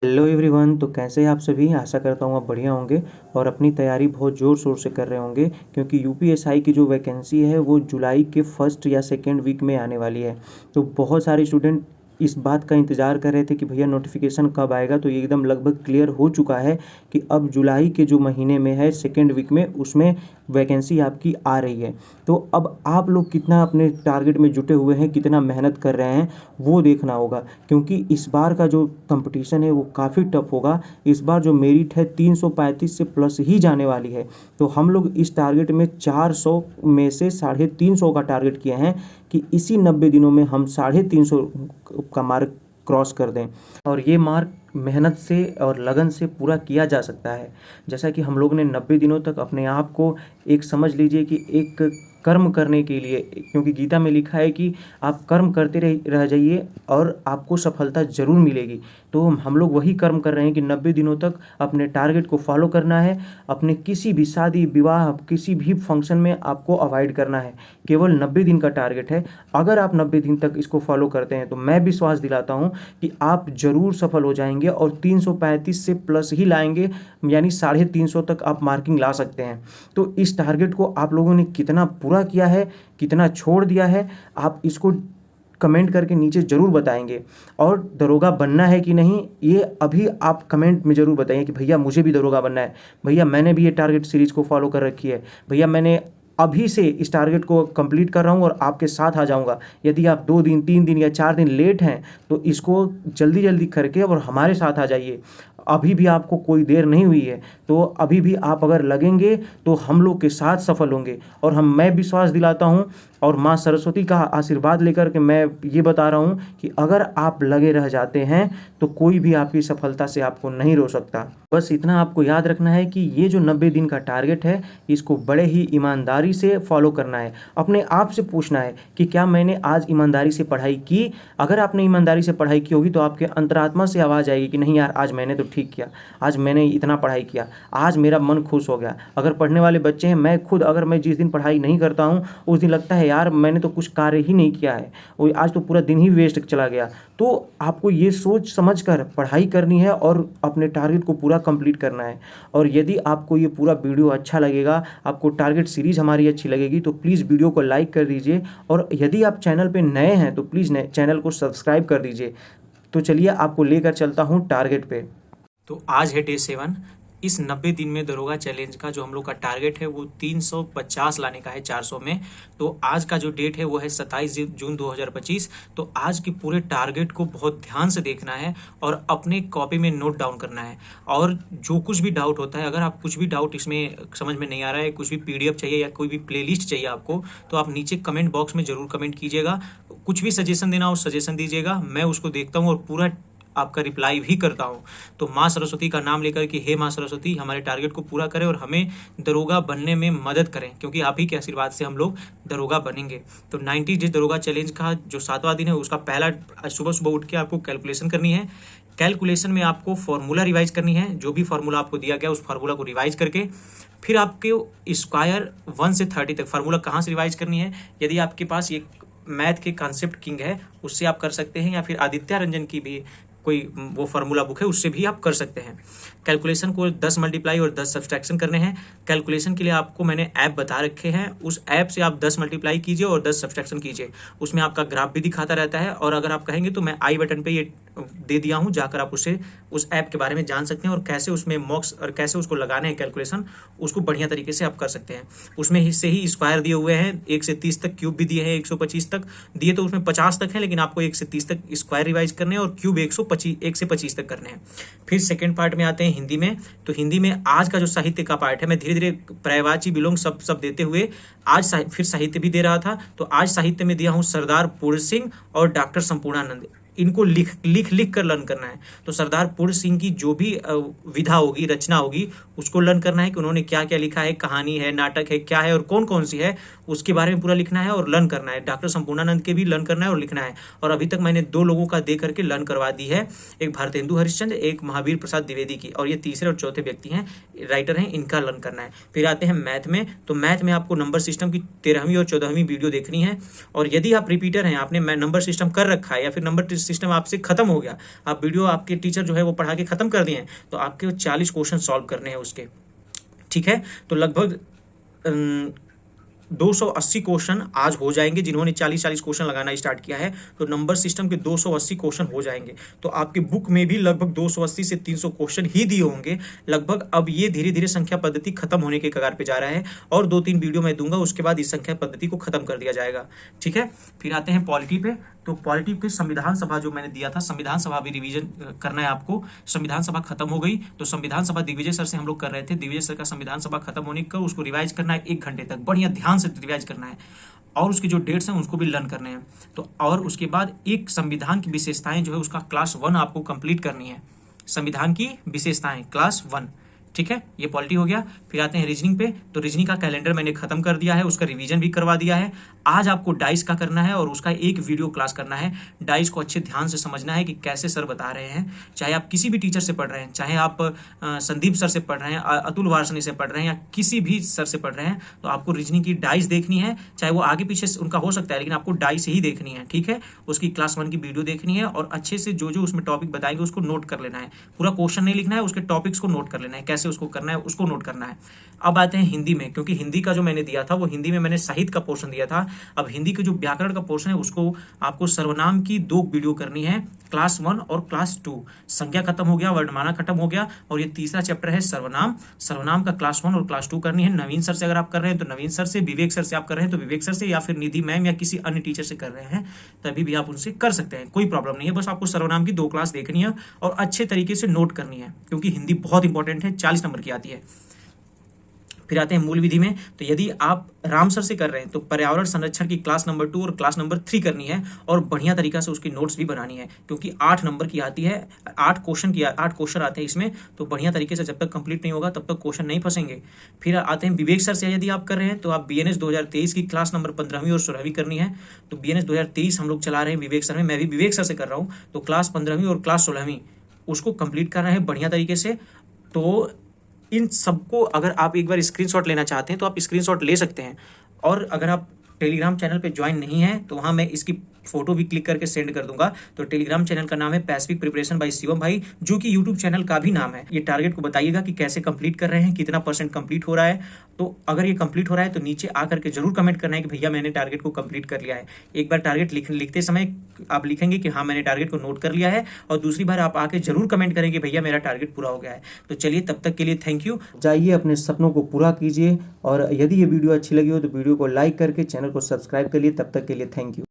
Hello everyone. तो कैसे हैं आप सभी? आशा करता हूँ आप बढ़िया होंगे और अपनी तैयारी बहुत ज़ोर शोर से कर रहे होंगे, क्योंकि यूपीएसआई की जो वैकेंसी है वो जुलाई के फर्स्ट या सेकेंड वीक में आने वाली है। तो बहुत सारे स्टूडेंट इस बात का इंतज़ार कर रहे थे कि भैया नोटिफिकेशन कब आएगा। तो ये एकदम लगभग क्लियर हो चुका है कि अब जुलाई के जो महीने में है सेकेंड वीक में, उसमें वैकेंसी आपकी आ रही है। तो अब आप लोग कितना अपने टारगेट में जुटे हुए हैं, कितना मेहनत कर रहे हैं, वो देखना होगा, क्योंकि इस बार का जो कंपटीशन है वो काफ़ी टफ होगा। इस बार जो मेरिट है 335 से प्लस ही जाने वाली है। तो हम लोग इस टारगेट में 400 में से 350 का टारगेट किए हैं कि इसी 90 दिनों में हम 350 का मार्क क्रॉस कर दें। और ये मार्क मेहनत से और लगन से पूरा किया जा सकता है। जैसा कि हम लोग ने 90 दिनों तक अपने आप को एक समझ लीजिए कि एक कर्म करने के लिए, क्योंकि गीता में लिखा है कि आप कर्म करते रह जाइए और आपको सफलता ज़रूर मिलेगी। तो हम लोग वही कर्म कर रहे हैं कि 90 दिनों तक अपने टारगेट को फॉलो करना है। अपने किसी भी शादी विवाह किसी भी फंक्शन में आपको अवॉइड करना है। केवल 90 दिन का टारगेट है। अगर आप 90 दिन तक इसको फॉलो करते हैं तो मैं विश्वास दिलाता हूँ कि आप ज़रूर सफल हो जाएंगे और 335 से प्लस ही लाएंगे, यानी 350 तक आप मार्किंग ला सकते हैं। तो इस टारगेट को आप लोगों ने कितना पूरा किया है, कितना छोड़ दिया है, आप इसको कमेंट करके नीचे ज़रूर बताएंगे। और दरोगा बनना है कि नहीं, ये अभी आप कमेंट में ज़रूर बताइए कि भैया मुझे भी दरोगा बनना है, भैया मैंने भी ये टारगेट सीरीज़ को फॉलो कर रखी है, भैया मैंने अभी से इस टारगेट को कंप्लीट कर रहा हूँ और आपके साथ आ जाऊँगा। यदि आप 2 दिन 3 दिन या 4 दिन लेट हैं तो इसको जल्दी जल्दी करके और हमारे साथ आ जाइए। अभी भी आपको कोई देर नहीं हुई है, तो अभी भी आप अगर लगेंगे तो हम लोग के साथ सफल होंगे। और मैं विश्वास दिलाता हूँ और माँ सरस्वती का आशीर्वाद लेकर के मैं ये बता रहा हूँ कि अगर आप लगे रह जाते हैं तो कोई भी आपकी सफलता से आपको नहीं रोक सकता। बस इतना आपको याद रखना है कि ये जो 90 दिन का टारगेट है, इसको बड़े ही ईमानदारी से फॉलो करना है। अपने आप से पूछना है कि क्या मैंने आज ईमानदारी से पढ़ाई की। अगर आपने ईमानदारी से पढ़ाई की होगी तो आपके अंतरात्मा से आवाज़ आएगी कि नहीं यार, आज मैंने तो ठीक किया, आज मैंने इतना पढ़ाई किया, आज मेरा मन खुश हो गया। अगर पढ़ने वाले बच्चे हैं, मैं खुद अगर मैं जिस दिन पढ़ाई नहीं करता हूँ उस दिन लगता है यार मैंने तो कुछ कार्य ही नहीं किया है, वो आज तो पूरा दिन ही वेस्ट चला गया। तो आपको ये सोच समझ कर पढ़ाई करनी है और अपने टारगेट को पूरा कंप्लीट करना है। और यदि आपको ये पूरा वीडियो अच्छा लगेगा, आपको टारगेट सीरीज़ हमारी अच्छी लगेगी, तो प्लीज़ वीडियो को लाइक कर दीजिए। और यदि आप चैनल पे नए हैं तो प्लीज़ चैनल को सब्सक्राइब कर दीजिए। तो चलिए आपको लेकर चलता हूँ टारगेट पे। तो आज है डे 7। इस 90 दिन में दरोगा चैलेंज का जो हम लोग का टारगेट है वो 350 लाने का है 400 में। तो आज का जो डेट है वो है 27 जून 2025। तो आज के पूरे टारगेट को बहुत ध्यान से देखना है और अपने कॉपी में नोट डाउन करना है। और जो कुछ भी डाउट होता है, अगर आप कुछ भी डाउट इसमें समझ में नहीं आ रहा है, कुछ भी पीडीएफ चाहिए या कोई भी प्लेलिस्ट चाहिए आपको, तो आप नीचे कमेंट बॉक्स में जरूर कमेंट कीजिएगा। कुछ भी सजेशन देना हो सजेशन दीजिएगा, मैं उसको देखता हूँ और पूरा आपका रिप्लाई भी करता हूँ। तो माँ सरस्वती का नाम लेकर कि हे माँ सरस्वती, हमारे टारगेट को पूरा करें और हमें दरोगा बनने में मदद करें, क्योंकि आप ही के आशीर्वाद से हम लोग दरोगा बनेंगे। तो 90 डेज दरोगा चैलेंज का जो 7वां दिन है, उसका पहला सुबह सुबह उठ के आपको कैलकुलेशन करनी है। कैलकुलेशन में आपको फॉर्मूला रिवाइज करनी है। जो भी फॉर्मूला आपको दिया गया उस फार्मूला को रिवाइज करके फिर आपके स्क्वायर 1 से 30 तक फार्मूला कहाँ से रिवाइज करनी है। यदि आपके पास ये मैथ के कॉन्सेप्ट किंग है उससे आप कर सकते हैं, या फिर आदित्य रंजन की भी कोई वो फार्मूला बुक है उससे भी आप कर सकते हैं। कैलकुलेशन को 10 मल्टीप्लाई और 10 सब्सट्रैक्शन करने हैं। कैलकुलेशन के लिए आपको मैंने ऐप बता रखे हैं, उस ऐप से आप 10 मल्टीप्लाई कीजिए और 10 सब्सट्रैक्शन कीजिए। उसमें आपका ग्राफ भी दिखाता रहता है। और अगर आप कहेंगे तो मैं आई बटन पे ये दे दिया हूँ, जाकर आप उससे उस ऐप के बारे में जान सकते हैं और कैसे उसमें मॉक्स और कैसे उसको लगाने हैं कैलकुलेशन, उसको बढ़िया तरीके से आप कर सकते हैं। उसमें हिस्से ही स्क्वायर दिए हुए हैं 1 से 30 तक, क्यूब भी दिए हैं 125 तक दिए, तो उसमें 50 तक है, लेकिन आपको 1 से 30 तक स्क्वायर रिवाइज करने हैं और क्यूब 1 से 25 तक करने हैं। फिर सेकेंड पार्ट में आते हैं हिंदी में। तो हिंदी में आज का जो साहित्य का पार्ट है, मैं धीरे धीरे पर्यायवाची विलोम सब देते हुए आज फिर साहित्य भी दे रहा था। तो आज साहित्य में दिया हूँ सरदार पूर्ण सिंह और डॉक्टर संपूर्णानंद। इनको लिख लिख लिख कर लर्न करना है। तो सरदार पूर्ण सिंह की जो भी विधा होगी, रचना होगी, उसको लर्न करना है कि उन्होंने क्या क्या लिखा है, कहानी है, नाटक है, क्या है और कौन कौन सी है, उसके बारे में पूरा लिखना है और लर्न करना है। डॉक्टर संपूर्णानंद के भी लर्न करना है और लिखना है। और अभी तक मैंने 2 लोगों का दे करके लर्न करवा दी है, एक भारतेंदु हरिश्चंद्र, एक महावीर प्रसाद द्विवेदी की, और ये तीसरे और चौथे व्यक्ति हैं, राइटर हैं, इनका लर्न करना है। फिर आते हैं मैथ में। तो मैथ में आपको नंबर सिस्टम की 13वीं और 14वीं वीडियो देखनी है। और यदि आप रिपीटर हैं, आपने नंबर सिस्टम कर रखा है या फिर नंबर सिस्टम आपसे खत्म हो गया, आप वीडियो आपके टीचर जो है वो पढ़ा के खत्म कर दिए हैं, तो आपके 40 क्वेश्चन सॉल्व करने हैं उसके, ठीक है। तो लगभग 280 क्वेश्चन आज हो जाएंगे। जिन्होंने 40-40 क्वेश्चन लगाना स्टार्ट किया है तो नंबर सिस्टम के 280 क्वेश्चन हो जाएंगे। तो आपके बुक में भी लगभग 280 से 300 क्वेश्चन ही दिए होंगे लगभग। अब ये धीरे धीरे संख्या पद्धति खत्म होने के कगार पे जा रहा है और 2-3 वीडियो मैं दूंगा, उसके बाद इस संख्या पद्धति को खत्म कर दिया जाएगा, ठीक है। फिर आते हैं पॉलिटी पे। तो पॉलिटी के संविधान सभा जो मैंने दिया था, संविधान सभा भी रिवीजन करना है आपको। संविधान सभा खत्म हो गई, तो संविधान सभा दिग्विजय सर से हम लोग कर रहे थे। दिग्विजय सर का संविधान सभा खत्म होने का उसको रिवाइज करना है 1 घंटे तक, बढ़िया ध्यान से रिवाइज करना है और उसके जो डेट्स हैं उसको भी लर्न करने हैं। तो और उसके बाद एक संविधान की विशेषताएं जो है उसका क्लास 1 आपको कंप्लीट करनी है। संविधान की विशेषताएं क्लास 1, ठीक है। ये पॉलिटी हो गया। फिर आते हैं रीजनिंग पे। तो रीजनिंग का कैलेंडर मैंने खत्म कर दिया है, उसका रिवीजन भी करवा दिया है। आज आपको डाइस का करना है और उसका एक वीडियो क्लास करना है। डाइस को अच्छे ध्यान से समझना है कि कैसे सर बता रहे हैं, चाहे आप किसी भी टीचर से पढ़ रहे हैं, चाहे आप संदीप सर से पढ़ रहे हैं, अतुल वारसनी से पढ़ रहे हैं या किसी भी सर से पढ़ रहे हैं, तो आपको रीजनिंग की डाइस देखनी है। चाहे वो आगे पीछे उनका हो सकता है, लेकिन आपको डाइस ही देखनी है, ठीक है। उसकी क्लास 1 की वीडियो देखनी है और अच्छे से जो जो उसमें टॉपिक बताएंगे उसको नोट कर लेना है। पूरा क्वेश्चन नहीं लिखना है, उसके टॉपिक्स को नोट कर लेना है, कैसे उसको करना है उसको नोट करना है। अब आते हैं हिंदी में, क्योंकि हिंदी का जो मैंने दिया था वो हिंदी में मैंने साहित्य का पोर्शन दिया था। अब हिंदी के जो व्याकरण का पोर्शन है उसको आपको सर्वनाम की 2 वीडियो करनी है, क्लास 1 और क्लास 2। संज्ञा खत्म हो गया, वर्णमाला खत्म हो गया और ये तीसरा चैप्टर है सर्वनाम। सर्वनाम का क्लास 1 और क्लास 2 करनी है। नवीन सर से अगर आप कर रहे हैं तो नवीन सर से, विवेक सर से आप कर रहे हैं तो विवेक सर से, या फिर निधि मैम या किसी अन्य टीचर से कर रहे हैं तभी भी आप उनसे कर सकते हैं, कोई प्रॉब्लम नहीं है। बस आपको सर्वनाम की 2 क्लास देखनी है और अच्छे तरीके से नोट करनी है, क्योंकि हिंदी बहुत इंपॉर्टेंट है, 40 नंबर की आती है। फिर आते हैं मूल विधि में। तो यदि आप राम सर से कर रहे हैं तो पर्यावरण संरक्षण की क्लास नंबर 2 और क्लास नंबर 3 करनी है और बढ़िया तरीका से उसकी नोट्स भी बनानी है, क्योंकि 8 नंबर की आती है, 8 क्वेश्चन आते हैं इसमें। तो बढ़िया तरीके से जब तक कंप्लीट नहीं होगा तब तक क्वेश्चन नहीं फंसेंगे। फिर आते हैं विवेक सर से। यदि आप कर रहे हैं तो आप BNS 2023 की क्लास नंबर 15वीं और 16वीं करनी है। तो BNS 2023 हम लोग चला रहे हैं विवेक सर में, मैं भी विवेक सर से कर रहा हूँ। तो क्लास 15वीं और क्लास 16वीं उसको कंप्लीट करना है बढ़िया तरीके से। तो इन सबको अगर आप एक बार स्क्रीनशॉट लेना चाहते हैं तो आप स्क्रीनशॉट ले सकते हैं। और अगर आप टेलीग्राम चैनल पे ज्वाइन नहीं है तो वहाँ मैं इसकी फोटो भी क्लिक करके सेंड कर दूंगा। तो टेलीग्राम चैनल का नाम है पैसिफिक प्रिपरेशन बाय शिवम भाई, जो कि यूट्यूब चैनल का भी नाम है। ये टारगेट को बताइएगा कि कैसे कंप्लीट कर रहे हैं, कितना % कंप्लीट हो रहा है। तो अगर ये कंप्लीट हो रहा है तो नीचे आकर के जरूर कमेंट करना है कि भैया मैंने टारगेट को कंप्लीट कर लिया है। एक बार टारगेट लिखते समय आप लिखेंगे कि हाँ मैंने टारगेट को नोट कर लिया है, और दूसरी बार आप आके जरूर कमेंट करें कि भैया मेरा टारगेट पूरा हो गया है। तो चलिए तब तक के लिए थैंक यू। जाइए अपने सपनों को पूरा कीजिए, और यदि ये वीडियो अच्छी लगी हो तो वीडियो को लाइक करके चैनल को सब्सक्राइब करिए। तब तक के लिए थैंक यू।